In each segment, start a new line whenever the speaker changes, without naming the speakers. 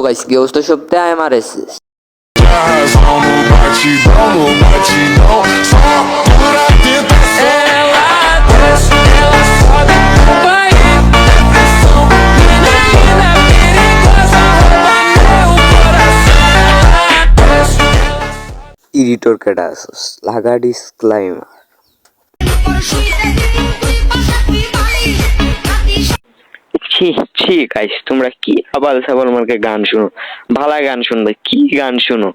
Guys কি অবস্থা সপ্তাহে আমার এসে এডিটর কেডা আসস লাগা ডিসক্লেইমার ছি গাইস তোমরা কি আবাল সাবাল মার্কে গান শুনো ভালো গান শুনবে কি গান শুনো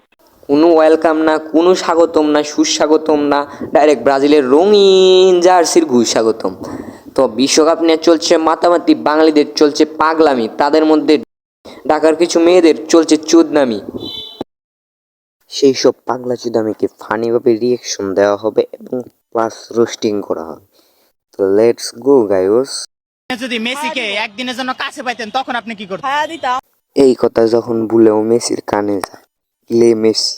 কোনো ওয়েলকাম না কোনো স্বাগতম না সুস্বাগতম না ডাইরেক্ট ব্রাজিলের রঙিন জার্সির ঘুষ স্বাগতম তো বিশ্বকাপ নিয়ে চলছে মাতামাতি বাঙালিদের চলছে পাগলামি তাদের মধ্যে ঢাকার কিছু মেয়েদের চলছে চুদনামি সেই সব পাগলা চুদামিকে ফানিভাবে রিয়েকশন দেওয়া হবে এবং প্লাস রোস্টিং করা হবে তো লেটস গো গাইস
যদি মেসিকে একদিনের জন্য কাছে পাইতেন তখন আপনি কি করতেন?
হ্যাঁ দিতাম।
এই কথা যখন ভুলেও মেসির কানে যায় লে মেসি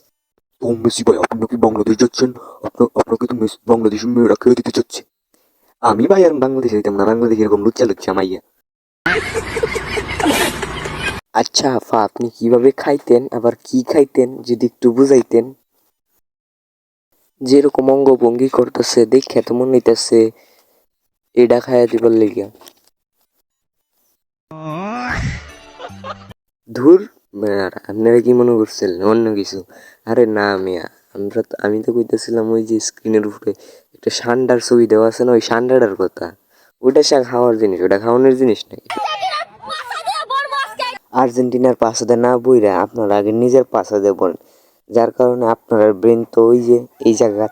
ও মেসি ভাই আপনি কি বাংলাদেশ যাচ্ছেন? আপনাকে তো বাংলাদেশের মেয়েরা খেয়ে দিতে চাচ্ছে।
আমি ভাই আর বাংলাদেশে যেতাম না বাংলাদেশ এরকম লুচ্চা লুচ্চা মাইয়া আচ্ছা আফা আপনি কিভাবে খাইতেন আবার কি খাইতেন যদি একটু বুঝাইতেন যেরকম অঙ্গভঙ্গি করতেছে দেখে তো মনে হইতেছে এটা খাইয়া দিবার লেগা ধুর আপনারা কি মনে করছিলেন অন্য কিছু আরে না মিয়া আমি তো কইতেছিলাম ওই যে স্ক্রিনের উপরে একটা সান্ডার ছবি দেওয়া আছে না ওই সান্ডাটার কথা ওইটা সে খাওয়ার জিনিস ওটা খাওয়ানোর জিনিস নাকি আর্জেন্টিনার পাশাতে না বইরা আপনারা আগে নিজের পাশাতে বলেন যার কারণে আপনার ব্রেন তো ওই যে এই জায়গা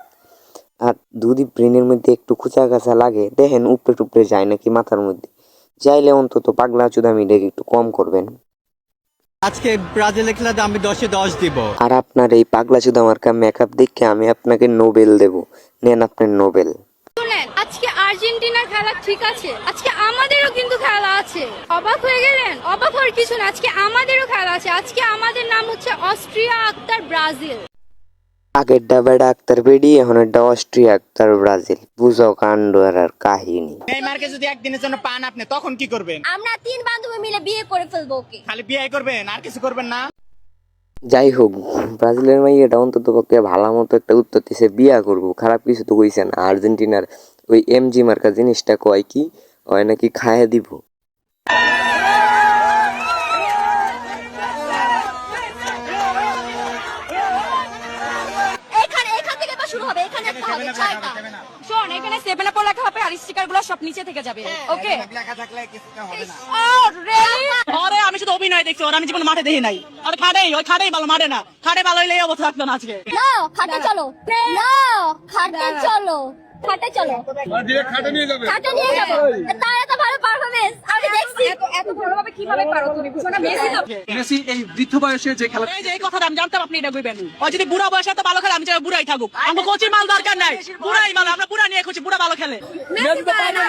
আর যদি ব্রেনের মধ্যে একটু খুচা কাছা লাগে দেখেন উপরে টুপড়ে যায় নাকি মাথার মধ্যে যাইলে অন্তত পাগলা চুদামি রেখে একটু কম করবেন
আজকে ব্রাজিলের খেলাতে আমি 10-এ 10 দিব।
আর আপনার এই পাগলা চুদা মার্কা মেকআপ দেখে আমি আপনাকে নোবেল দেব নেন আপনার নোবেল
শুনেন আজকে আর্জেন্টিনার খেলা ঠিক আছে আজকে আমাদেরও কিন্তু খেলা আছে অবাক হয়ে গেলেন অবাক হওয়ার কিছু না আজকে আমাদেরও খেলা আছে আজকে আমাদের নাম হচ্ছে অস্ট্রিয়া আক্তার ব্রাজিল
আগের ডাবেডা আক্তার বেডি এখন এটা অস্ট্রিয়া আক্তার ব্রাজিল বুঝো কাণ্ড আর কাহিনী
নেইমারকে যদি একদিনের জন্য পান আপনি তখন কি করবেন?
আমরা 3 বান্ধবী মিলে বিয়ে করে ফেলবো ওকে
খালি বিয়ে করবেন আর কিছু করবেন না?
যাই হোক ব্রাজিলের মাইয়াটা অন্তত পক্ষে ভালো মতো একটা উত্তর দিছে বিয়া করবো খারাপ কিছু তো কইছে না আর্জেন্টিনার ওই এমজি মার্কা জিনিসটা কয় কি হয় নাকি খাইয়া দিব
শুরু হবে এখানে একটা হবে 6টা
শোন এখানে 7 আপ লেখা হবে আর স্টিকারগুলো সব নিচে থেকে যাবে ওকে
লেখা থাকলে কিছু হবে না।
আরে আমি শুধু অভিনয় দেখছি ওর আমি জীবন মাঠে দেখি নাই আর খাড়েই ভালো মাঠে না খাড়ে ভালো হইলে এই অবস্থা থাকতো না আজকে
না খাটে চলো না খাটে চলো খাটে চলো
খাটে নিয়ে যাবে
খাটে নিয়ে যাবো তার এত ভালো পারফরম্যান্স আমি দেখছি
এত ভালোভাবে কিভাবে পারো তুমি বুঝো না মেসি তো
মেসি এই বৃদ্ধ বয়সে যে খেলা
এই যে এই কথাটা আমি জানতাম আপনি এটা কইবেন ও যদি বুড়া বয়সে এত ভালো খেলে আমি চাই বুড়াই থাকুক আমরা কোচির মাল দরকার নাই বুড়াই মাল আমরা বুড়া নিয়ে খুঁজি বুড়া ভালো খেলে
মেসি তো পারে না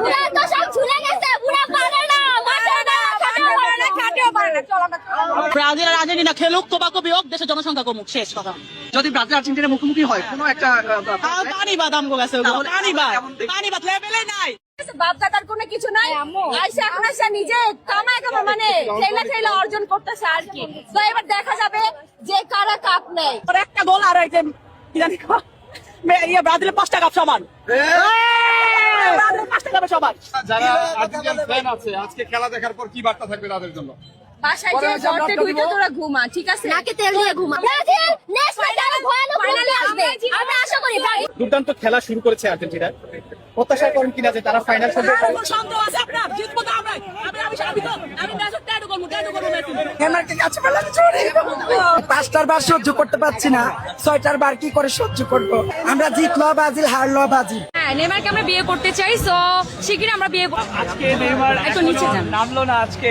বুড়া তো সব ঝুলে গেছে বুড়া পারে না মাঠে না খাটেও পারে না চলো আমরা
ব্রাজিল আর আর্জেন্টিনা খেলুক কোবাকবি হোক দেশের জনসংখ্যা কমুক শেষ কথা
যদি ব্রাজিল আর্জেন্টিনার মুখোমুখি হয় কোনো একটা
পানি বাদাম গো গেছে পানি বাদ লেভেলে নাই
বাপদাদার কোনো কিছু নাই আইসা এখন আইসা নিজে কামাই মানে খেলা অর্জন করতেছে আর কি তো এবার দেখা যাবে যে কারা কাপ নেয়
ওর একটা গোল আর এই যে কি জানি ইয়ে ব্রাজিলের 5টা কাপ সমান ব্রাজিলের 5টা কাপের সমান
যারা আর্জেন্টিনান ফ্যান আছে আজকে খেলা দেখার পর কি বার্তা থাকবে তাদের জন্য
বাসায় যে ঘরতে ঢুকে তোরা ঘুমা ঠিক আছে নাকে তেল দিয়ে ঘুমা ব্রাজিল নেক্সট ম্যাচে আরো ভয়ানক ফাইনালে আসবে আমরা আশা করি
দুর্দান্ত খেলা শুরু করেছে আর্জেন্টিনা প্রত্যাশা করেন কিনা যে তারা ফাইনাল খেলবে
সন্দেহ আছে আপনার জিতবো তো আমরা আমি ম্যাচে ট্যাটু করব মেসি
নেইমারকে কাছে পেলাম চুরি 5টার বার সহ্য করতে পারছি না 6টার বার কি করে সহ্য করব আমরা জিতলো ব্রাজিল হারলো ব্রাজিল
হ্যাঁ নেইমারকে আমরা বিয়ে করতে চাই সো শিগগিরই আমরা বিয়ে
আজকে নেইমার
একটু নিচে যান
নামলো না আজকে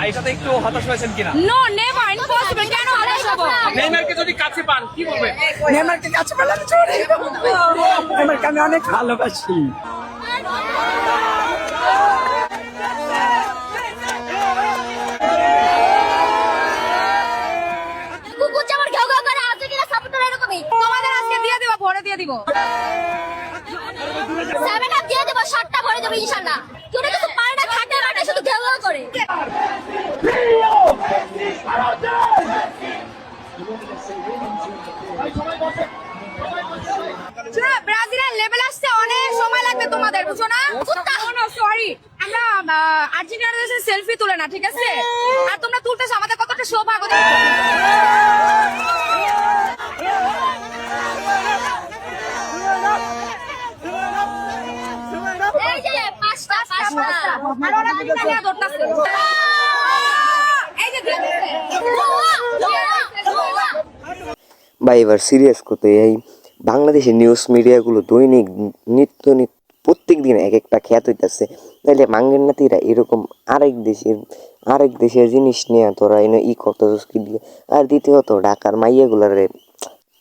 এটাতে একটু হতাশ হয়েছেন কিনা
নো নেভার ইম্পসিবল কেন হতাশ হব
নেইমারকে যদি কাছে পান কি বলবেন
নেইমারকে কাছে পেলাম চুরি নেইমারকে আমি অনেক ভালোবাসি
কুকুর যেমন ঘেউ ঘেউ করে আর্জেন্টিনা সাপোর্টার এরকমই
তোমাদের আজকে দিয়ে দিব ভরে দিয়ে দিব
7 আপ দিয়ে দেব 7টা ভরে দেব ইনশাআল্লাহ কেউ কিছু পারে না খাটে শুধু ঘেউ ঘেউ করে শোনো, ব্রাজিলের লেভেল আসতে অনেক সময় লাগবে তোমাদের, বুঝো না? সরি, আমরা আর্জেন্টিনার দেশে সেলফি তুলে না, ঠিক আছে? আর তোমরা তুলতেছো, আমাদের কতটা সৌভাগ্য। এই যে পাঁচটা আর ওরা দুইটা নিয়ে ধরতাছে। এই যে
ভাই এবার সিরিয়াস করতে এই বাংলাদেশের নিউজ মিডিয়াগুলো দৈনিক নিত্য প্রত্যেক দিন এক একটা খ্যাত হইতেছে, তাইলে মাঙ্গের নাতিরা এরকম আরেক দেশের জিনিস নিয়ে তোরা এনে করতেছিস কি দিয়ে। আর দ্বিতীয়ত ঢাকার মাইয়াগুলারে,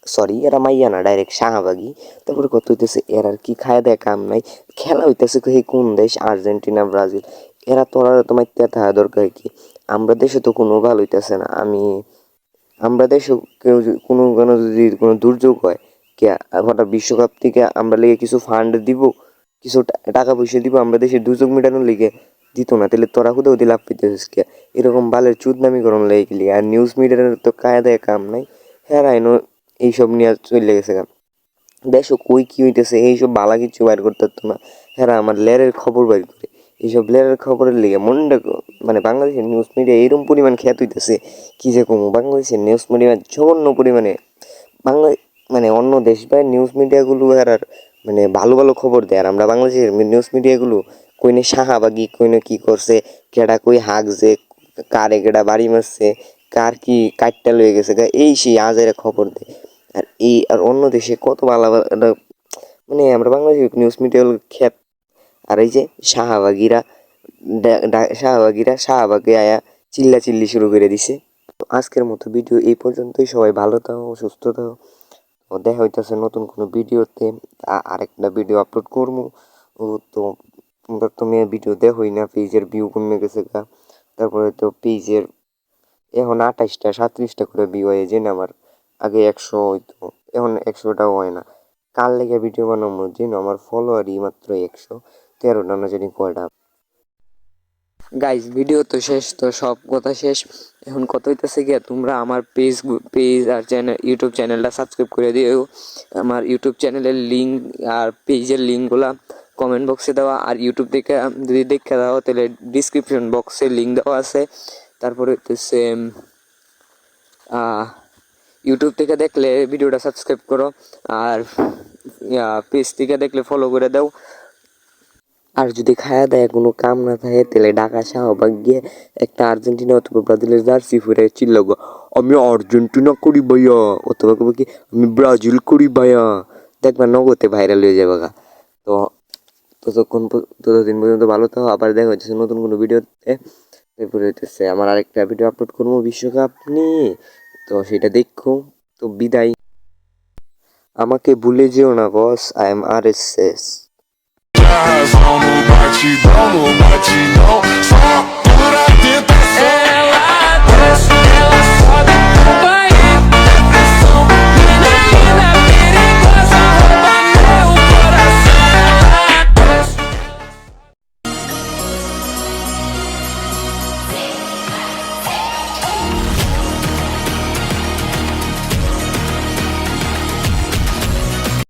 সরি এরা মাইয়া না, ডাইরেক্ট শাহবাগী। তারপরে কত হইতেছে এরা আর কি খায় দেয় কাম নাই, খেলা হইতেছে কোন দেশ, আর্জেন্টিনা ব্রাজিল। এরা তোরা তোমার থাকা দরকার কি? আমরা দেশে তো কোনো ভালো হইতেছে না। আমরা দেশে কেউ কোনো যদি কোনো দুর্যোগ হয়, কে হঠাৎ বিশ্বকাপ থেকে আমরা লেগে কিছু ফান্ড দিব, কিছু টাকা পয়সা দিব, আমরা দেশের দুর্যোগ মেটানোর লেগে দিত না, তাহলে তোরা কোথাও দিয়ে লাভ পেতেছিস কে? এরকম বালের চুদনামি করণ লেগে গেলি। আর নিউজ মিডিয়ার তো কায়দায় কাম নাই, হ্যাঁ এইসব নিয়ে চলে গেছে কাম। দেশও কই কি হইতেছে এইসব বালা কিছু বাইর করতে পারতো না, হ্যাঁ আমার লেরের খবর বাইর করে। এইসব লেরের খবরের লেগে মনটা মানে বাংলাদেশের নিউজ মিডিয়া এরকম পরিমাণ খ্যাত হইতেছে কি যে কমু। বাংলাদেশের নিউজ মিডিয়া জঘন্য পরিমাণে বাংলা মানে অন্য দেশ বা নিউজ মিডিয়াগুলো আর মানে ভালো ভালো খবর দেয়, আর আমরা বাংলাদেশের নিউজ মিডিয়াগুলো কইনে শাহাবাগি, কইনে কি করছে, কেডা কই হাঁকছে, কারে কেডা বাড়ি মারছে, কার কি কাটটা লয়ে গেছে, এই সেই আজের খবর দেয়। আর অন্য দেশে কত ভালো মানে আমরা বাংলাদেশের নিউজ মিডিয়াগুলো খ্যাত। আর এই যে শাহবাগী আয়া চিল্লি শুরু করে দিছে। তো আজকের মতো ভিডিও এই পর্যন্তই। সবাই ভালো থাকো, সুস্থ থাকো। দেখা হইতেছে নতুন কোনো ভিডিওতে, আরেকটা ভিডিও আপলোড করবো। তো তোমরা তুমি ভিডিও দেখোই না, পেজের ভিউ কমে গেছে গা। তারপরে তো পেজের এখন 28টা 37টা করে ভিউ হয়ে যে না, আমার আগে 100 হইতো, এখন 100টাও হয় না। কাল লেগে ভিডিও বানাবো যেন আমার ফলোয়ারই মাত্র 113টা না জানি কয়টা। গাইজ ভিডিও তো শেষ, তো সব কথা শেষ। এখন কত হইতেছে গিয়া তোমরা আমার পেজ আর ইউটিউব চ্যানেলটা সাবস্ক্রাইব করে দিও। আমার ইউটিউব চ্যানেলের লিঙ্ক আর পেজের লিঙ্কগুলা কমেন্ট বক্সে দেওয়া, আর ইউটিউব থেকে যদি দেখে দাও তাহলে ডিসক্রিপশন বক্সে লিঙ্ক দেওয়া আছে। তারপরে হইতেছে ইউটিউব থেকে দেখলে ভিডিওটা সাবস্ক্রাইব করো, আর পেজ থেকে দেখলে ফলো করে দাও। আর যদি খায়া দেয় কোনো কাম না থাকে তাহলে ঢাকা শাহবাগ গিয়ে একটা আর্জেন্টিনা অথবা ব্রাজিলের জার্সি পরে চিল্লাগো, আমি আর্জেন্টিনা করি ভাইয়া, অথবা কবে কি আমি ব্রাজিল করি ভাইয়া, দেখবা নগদে ভাইরাল হয়ে যাবে গা। তো ততদিন পর্যন্ত ভালো থাকো, আবার দেখা হচ্ছে নতুন কোনো ভিডিওতে। এরপরে হইতেছে আমার আরেকটা ভিডিও আপলোড করবো বিশ্বকাপ নিয়ে, তো সেটা দেখো। তো বিদায়, আমাকে ভুলে যেও না boss, I am RSS।
Don't know what you